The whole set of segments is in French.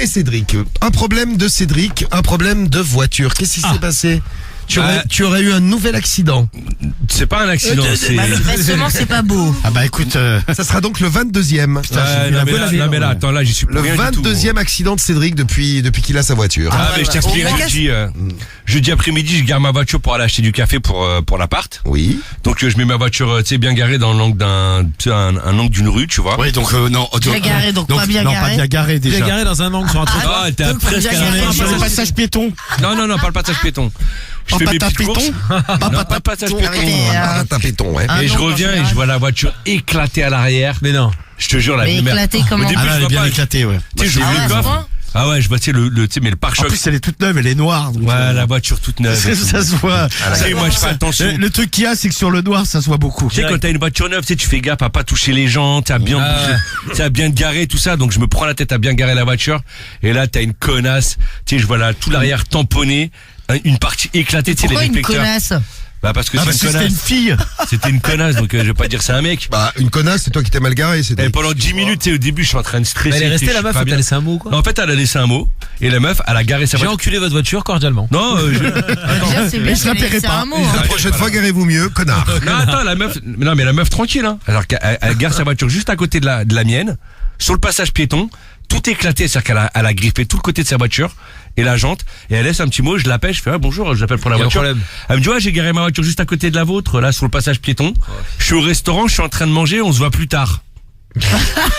et Cédric. Un problème de Cédric, un problème de voiture. Qu'est-ce qui s'est passé? Tu aurais eu un nouvel accident. C'est pas un accident, c'est... Manifestement, c'est pas beau. Ah bah écoute, Ça sera donc le 22e. non mais là, attends, là, j'y suis pour Le rien du tout. 22e accident de Cédric depuis qu'il a sa voiture. Ah, mais je t'expliquerai. Jeudi après-midi, je gare ma voiture pour aller acheter du café pour l'appart. Oui. Donc je mets ma voiture, tu sais, bien garée dans l'angle un angle d'une rue, tu vois. oui donc non. Bien garé, donc pas bien non, garé. pas bien garé déjà. Bien garé dans un angle sur un trottoir. Ah, t'es presque à bien garé. Le passage piéton. Non, pas le passage piéton. Je fais mes petites courses. Non, pas le passage piéton. Ah, t'as péton, ouais. Et je reviens et je vois la voiture éclatée à l'arrière. Mais non. Je te jure, la Mais lumière. éclaté comment? Au début, Ah là, je elle est vois bien pas. éclatée, ouais. Tu sais, je Ah ouvre ouais, le à ce coffre. point Ah ouais, je vois, tu sais, tu sais, mais le En pare-choc. plus, elle est toute neuve, elle est noire. Donc, Ouais, la voiture toute neuve. ça se voit. Tu sais, moi, je fais attention. Le truc qu'il y a, c'est que sur le noir, ça se voit beaucoup. Tu sais, quand t'as une voiture neuve, tu sais, tu fais gaffe à pas toucher les jantes, à bien bouger, tu sais, à bien te garer, tout ça. Donc, je me prends la tête à bien garer la voiture. Et là, t'as une connasse. Tu sais, je vois là, tout l'arrière tamponné, une partie éclatée, tu sais, les Pourquoi une réflecteurs. connasse? Bah, parce que Ah bah c'est une c'était une connasse. fille. C'était une connasse, donc, je vais pas dire c'est un mec. Bah, une connasse, c'est toi qui t'es mal garé. Et pendant 10 minutes, tu sais, au début, je suis en train de stresser. Mais elle est tu sais, restée je la suis meuf, pas elle bien. a laissé un mot quoi. Non, en fait, elle a laissé un mot. Et la meuf, elle a garé sa J'ai voiture. enculé votre voiture cordialement. Non, Déjà, c'est bien, je la paierai c'est pas. un mot, La hein. prochaine fois, garez-vous mieux, connard. Non, attends, la meuf, non, mais la meuf tranquille, hein. Alors qu'elle elle gare sa voiture juste à côté de la mienne, sur le passage piéton, tout éclaté, c'est-à-dire qu'elle a griffé tout le côté de sa voiture, et la jante, et elle laisse un petit mot, je l'appelle, je fais, ah, bonjour, je l'appelle pour la Il y a un voiture. problème. Elle me dit, ouais, j'ai garé ma voiture juste à côté de la vôtre, là, sur le passage piéton. Je suis au restaurant, je suis en train de manger, on se voit plus tard.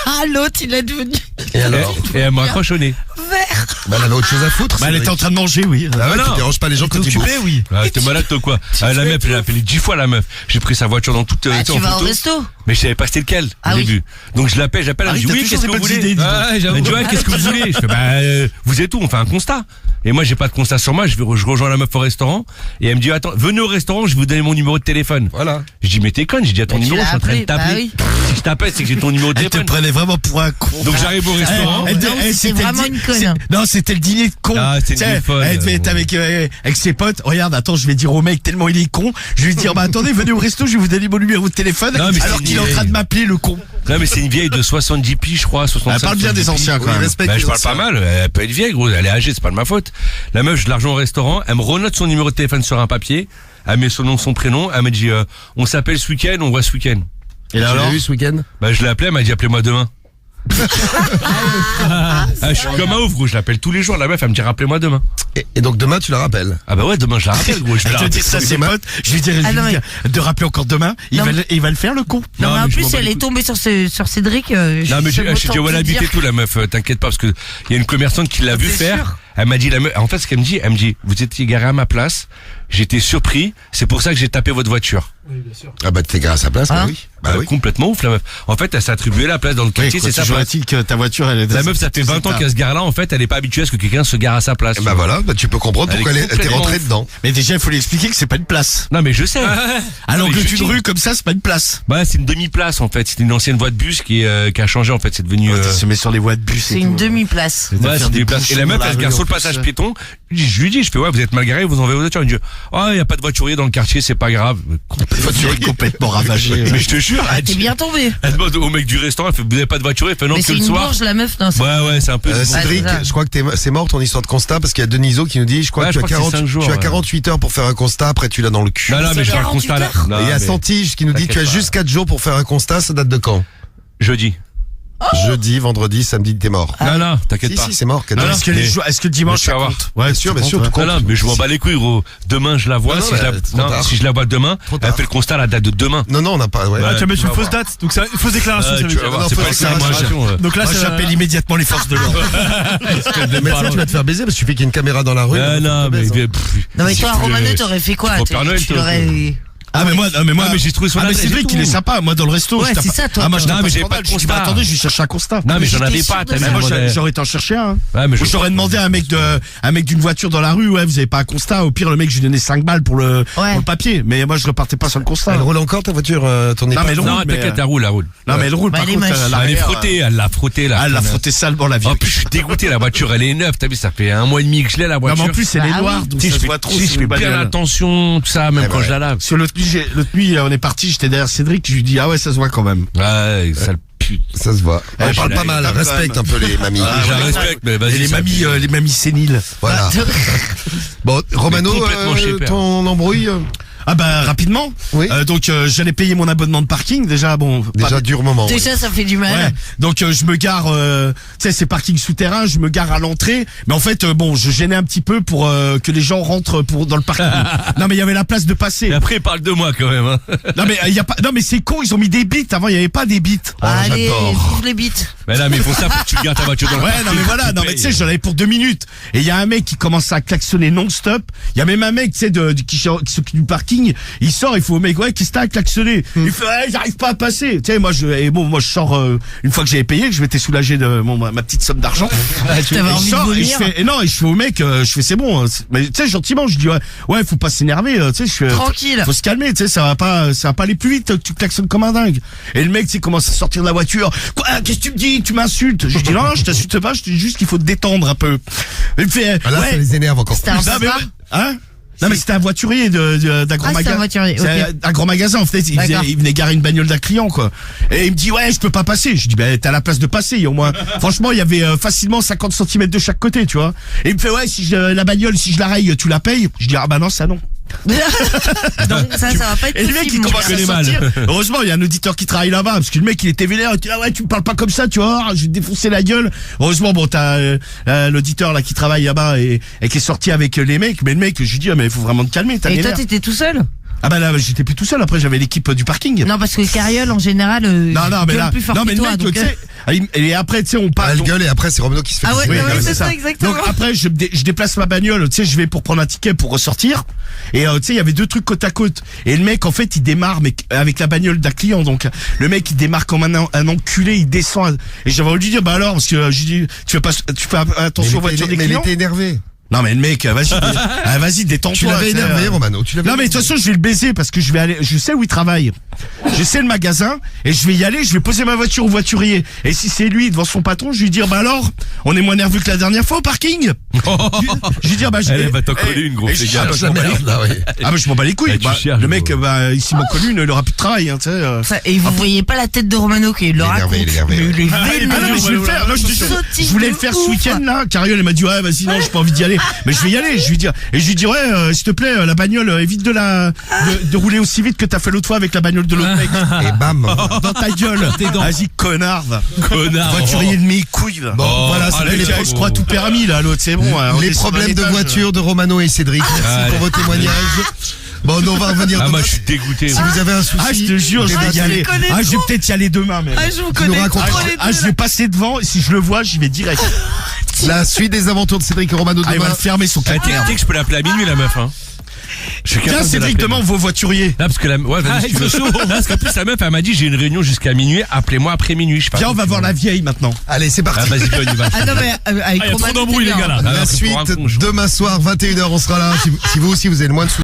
Ah, l'autre, il est devenu Et alors? Et elle m'a raccroché au nez. vert. Bah, elle avait autre chose à foutre. Bah, elle était en train de manger, oui. Ah ouais, Non. tu déranges pas les gens quand ils bouffent. oui. Ah, t'es malade, toi, quoi. Ah, la meuf, elle a appelé 10 fois, la meuf. J'ai pris sa voiture dans toute, Ah, tu sais, tu en vas au photo. resto? Mais je savais pas c'était lequel, Ah au oui. début. Donc je l'appelle, elle me dit, t'as oui, toujours qu'est-ce que des vous bonnes voulez? idées, dis donc. Ouais, j'avoue. Elle me dit, ouais, qu'est-ce que vous voulez? Je fais, vous êtes où? On fait un constat. Et moi, j'ai pas de constat sur moi, je rejoins la meuf au restaurant, et elle me dit, attends, venez au restaurant, je vais vous donner mon numéro de téléphone. Voilà. Je dis, mais t'es conne, j'ai dit à ton Mais tu numéro, je l'as suis en train de appelé, bah t'appeler. oui. Si je t'appelle, c'est que j'ai ton numéro de Elle te téléphone. prenait vraiment pour un con. Donc j'arrive au restaurant. Elle- Non, elle- c'est c'était le vraiment dî- une conne. c'est- Non, c'était le dîner de con. Ah, c'était une Tu sais, vieille folle. Elle devait être avec ses potes. Regarde, attends, je vais dire au mec tellement il est con. Je vais lui dire, bah attendez, venez au resto, je vais vous donner mon numéro de téléphone. Non, mais alors c'est qu'il est en une train de vieille. m'appeler le con. Non, mais c'est une vieille de 70 piges, je crois, 65. Elle parle bien des 70 anciens quand même. respecte Bah, les je parle anciens. pas mal, elle peut être vieille, gros, elle est âgée, c'est pas de ma faute. La meuf, je l'argent au restaurant, elle me renote son numéro de téléphone sur un papier, elle met son nom, son prénom, elle me dit, on s'appelle ce week-end, on voit ce week-end. Et là, alors? Tu l'as eu ce week-end? Bah, je l'ai appelé, elle m'a dit, appelez-moi demain. Je suis comme un ouf, gros, je l'appelle tous les jours, la meuf, elle me dit, rappelez-moi demain. Et donc demain, tu la rappelles? Ah bah ouais, demain, je la rappelle, gros, je Elle la te rappelle. dit ça, ses demain. potes. Je lui dirais Ah, non, de rappeler encore demain. Il Non, va le faire, le con. Non, mais en mais je plus, m'en bats elle les est couilles. tombée sur Cédric. Non, mais j'ai dit, où elle habite et tout, la meuf, t'inquiète pas, parce que il y a une commerçante qui l'a vu C'est faire. sûr. Elle m'a dit, la meuf, en fait, ce qu'elle me dit, vous étiez garé à ma place, j'étais surpris, c'est pour ça que j'ai tapé votre voiture. Ah bah, t'es garé à sa place, bah Hein? oui. Bah oui. Complètement ouf, la meuf. En fait, elle s'est attribuée la place dans le quartier, c'est sa place. il que ta voiture, elle est La meuf, ça fait 20 ans qu'elle se gare là, en fait, elle est pas habituée à ce que quelqu'un se gare à sa place. Et bah voilà, bah tu peux comprendre Elle est pourquoi elle était complètement rentrée ouf. dedans. Mais déjà, il faut lui expliquer que c'est pas une place. Non, mais je sais. Alors mais que je tu dis. une rue comme ça, c'est pas une place. Bah, c'est une demi-place, en fait. C'était une ancienne voie de bus qui a changé, en fait. C'est devenu, Tu se mets sur les voies de bus. C'est une demi-place. ouais, c'est des places. Et la meuf, elle se gare sur le passage piéton. Je lui dis, je fais, ouais, vous êtes mal garé, vous enlevez vos voitures. Elle me dit, oh, il y a pas de voiturier dans le quartier, c'est pas grave. Voiture complètement ravagée. Mais je te jure, T'es bien tombé. elle demande au mec du restaurant, elle fait, vous n'avez pas de voiturier, elle fait non Mais que c'est le une soir. bourge, la meuf. Non, Ouais, c'est un peu. Cédric, c'est ça. je crois que c'est mort ton histoire de constat parce qu'il y a Deniso qui nous dit, je crois Ouais, que je tu as crois que c'est 5 jours, tu as ouais. 48 heures pour faire un constat, après tu l'as dans le cul. Non, mais je vais un 48 constat là. heures. Non, Et il y a mais Santige qui nous dit, tu as t'inquiète juste 4 jours pour faire un constat, ça date de quand? Jeudi. Jeudi, vendredi, samedi, t'es mort. Non, t'inquiète Si, pas. si, c'est mort. 4 Non, jours. non, Est-ce que mais- est-ce que le dimanche, mais tu ça vas voir. compte? Bien sûr, bien sûr, ouais. tout compte. Non, mais je m'en bats les couilles, gros. Demain, je la vois. Non, si, non, je la... trop non, tard. si je la vois demain, Trop elle tard. fait le constat, la date de demain. Non, on n'a pas, ouais. Ouais. Ah, tu vas mettre tu une vas fausse voir. date. Donc ça, fausse déclaration, ça Tu veut vas dire. voir, Non, c'est faut pas que une ça déclaration. Donc là, Moi, c'est j'appelle immédiatement les forces de l'ordre. Mais ça, tu vas te faire baiser parce que tu fais qu'il y a une caméra dans la rue. Non, mais. Non, mais toi, Romano, t'aurais fait quoi? Pour Père Noël, Tu toi, l'aurais. Ah mais moi mais j'ai trouvé son mais adresse c'est et vrai tout. qu'il est sympa. Moi dans le resto, Ouais, je tape c'est pas- ça, toi. Ah moi je Non, tape mais pas j'ai de pas de scandale. Je dis, bah, constat. attendez, je vais chercher un constat. Non, mais j'en j'étais avais sûre pas. de t'as ça. vu, Moi j'en j'aurais été en chercher un. Ouais, mais Ou j'aurais demandé à un mec d'une voiture dans la rue, ouais, vous avez pas un constat. Au pire, le mec, je lui donnais 5 balles pour le papier. Mais moi, je repartais pas sur le constat. Elle roule encore ta voiture, ton mais épaule? elle roule, Non, mais, t'inquiète, elle roule. Non, mais elle roule, Bah, par elle est contre, moche. à Elle est l'arrière, frottée, elle l'a frottée là. Ah, elle l'a frotté salement la vie. En plus, je suis dégoûté, la voiture, elle est neuve. T'as vu, ça fait 1 mois et demi que je l'ai, la Non, voiture. mais en plus, elle est Bah noire, oui. donc Si, ça je se fais, voit trop. si, c'est je fais une bien bagnole. attention, tout ça, même Eh quand ben, je la lave. Parce que l'autre nuit, on est parti, j'étais derrière Cédric, je lui dis, ah ouais, ça se voit quand même. Ouais, sale Ça se voit. Ouais, On parle je pas l'ai- mal. quand même. Respecte un peu les mamies. Je la respecte, mais Et vas-y. les mamies séniles. Voilà. Bon, Romano, Mais complètement chez Père. ton embrouille, Ah bah rapidement. Oui. Donc j'allais payer mon abonnement de parking déjà bon. déjà dur moment. oui. Déjà, ça fait du mal. Ouais. Donc je me gare, tu sais c'est parking souterrain, je me gare à l'entrée, mais en fait bon je gênais un petit peu pour que les gens rentrent dans le parking. Non mais il y avait la place de passer. Et après, il parle de moi quand même. Hein. Non mais il y a pas, non mais c'est con, ils ont mis des bits avant, il y avait pas des bits. Allez, j'adore. vive les bites. Mais là, mais ils font ça pour que tu gardes ta voiture dans le Ouais, parking, non mais voilà, tu non mais payes. tu sais, j'en avais pour 2 minutes. Et il y a un mec qui commence à klaxonner non-stop. Il y a même un mec, tu sais, qui s'occupe du parking. Il sort, il fait au mec, ouais, qu'est-ce que t'as à klaxonner? Il fait, ouais, j'arrive pas à passer. Tu sais, moi je sors, une fois que j'avais payé, que je m'étais soulagé de ma petite somme d'argent. T'avais Et envie je de sors, et vomir. je fais au mec, je fais c'est bon, mais tu sais gentiment, je dis ouais, faut pas s'énerver, tu sais, je fais Tranquille. faut se calmer, tu sais, ça va pas aller plus vite, tu klaxonnes comme un dingue. Et le mec, tu sais, commence à sortir de la voiture. Quoi, qu'est-ce que tu me dis? Tu m'insultes? Je dis non, je t'insulte pas, je te dis juste qu'il faut te détendre un peu. Il me fait Ah, là, ça ouais. les énerve encore C'était plus. un Non, mais papa. ouais. Hein? Non mais c'était un voiturier d'un grand Ah, c'est magasin. un voiturier, ok. Un grand magasin en fait, D'accord. il venait garer une bagnole d'un client quoi. Et il me dit ouais, je peux pas passer. Je dis ben t'as la place de passer, il y a au moins. Franchement, il y avait facilement 50 cm de chaque côté, tu vois. Et il me fait ouais, la bagnole si je la raye, tu la payes. Je dis ah bah non, ça non. Donc ça va pas être Et le mec il possible. commence à connais mal. sortir. Heureusement, il y a un auditeur qui travaille là-bas parce que le mec il était vénère, il dit ah ouais, tu me parles pas comme ça, tu vois, je vais te défoncer la gueule. Heureusement bon, t'as l'auditeur là qui travaille là-bas et qui est sorti avec les mecs, mais le mec je lui dis ah, mais il faut vraiment te calmer, t'as Et les toi, nerfs. t'étais tout seul? Ah bah là, j'étais plus tout seul. Après, j'avais l'équipe du parking. Non, parce que Carriole, en général, non, mais gueule là, plus fort non, que mais le toi. mec, Donc, tu sais, et après, tu sais, on parle. Elle gueule et après c'est Romano qui se fait. Ah ouais, tirer. non, mais non, c'est ça, exactement. Donc après, je déplace ma bagnole. Tu sais, je vais pour prendre un ticket pour ressortir. Et tu sais, il y avait 2 trucs côte à côte. Et le mec, en fait, il démarre, mais avec la bagnole d'un client. Donc le mec, il démarre comme un enculé. Il descend. Et j'avais envie de lui dire, bah alors, parce que je dis, tu fais attention aux voitures des Mais il clients. était énervé. Non mais le mec, vas-y, détends-toi. Tu l'avais tu sais, énervé, Romano. Tu l'avais Non mais de toute façon je vais le baiser parce que je vais aller, je sais où il travaille, je sais le magasin et je vais y aller, je vais poser ma voiture au voiturier et si c'est lui devant son patron, je vais lui dire bah alors, on est moins nerveux que la dernière fois au parking. Je lui dire bah Elle va t'en coller une, gros, et fais je- gaffe. ah, je m'en bats les- là, oui. ah bah je m'en bats les couilles. Eh, tu Bah, cherches, le mec gros. s'il m'en colle une, il aura plus de travail hein, tu sais. Ça, et vous voyez pas la tête de Romano qui le énervé, raconte. il est énervé, Mais ouais. il est Ah vénère. non mais je vais le faire, non, je te jure. Sautille Je voulais de le faire ouf. ce week-end là. Carriole elle m'a dit ouais vas-y non j'ai pas envie d'y aller, mais je vais y aller. Je lui dis et je lui dis ouais s'il te plaît la bagnole évite de rouler aussi vite que t'as fait l'autre fois avec la bagnole de l'autre mec. Et bam. Dans ta gueule. Vas-y connard. Va. Connard. Voiturier de mes couilles. Va. Bon, voilà, ah, c'était allez, les, tiens, Je crois tout permis là l'autre c'est bon. on les descend problèmes dans de l'étage. voiture de Romano et Cédric. Merci Allez. pour vos témoignages. Bon, nous, on va revenir. Ah, demain. moi, je suis dégoûté. Si vous avez un souci, Ah je te jure je vais y je aller. le connais Ah je vais trop. peut-être y aller demain même. Ah, je vous nous connais racontes. trop les Ah deux. je vais passer devant et si je le vois j'y vais direct. la suite des aventures de Cédric et Romano Ah il va demain. le fermer son Ah, tu claqueur. sais que je peux l'appeler à minuit, la meuf, hein. Je suis Tiens capable de Cédric l'appeler. demain on va au voiturier. Non, parce que ouais, vas-y, si tu veux. Non, parce qu'en plus, la meuf, elle m'a dit, j'ai une réunion jusqu'à minuit, appelez-moi après minuit, je sais pas. Viens on va voir la vieille maintenant. Allez, c'est Ah, parti. vas-y, on y va. Ah non, mais avec Ah, y a trop Romano, d'embrouilles, c'est les bien. gars, là. Ah, La c'est pour un suite con, je crois. demain soir 21h, on sera là. Si vous aussi vous avez le moins de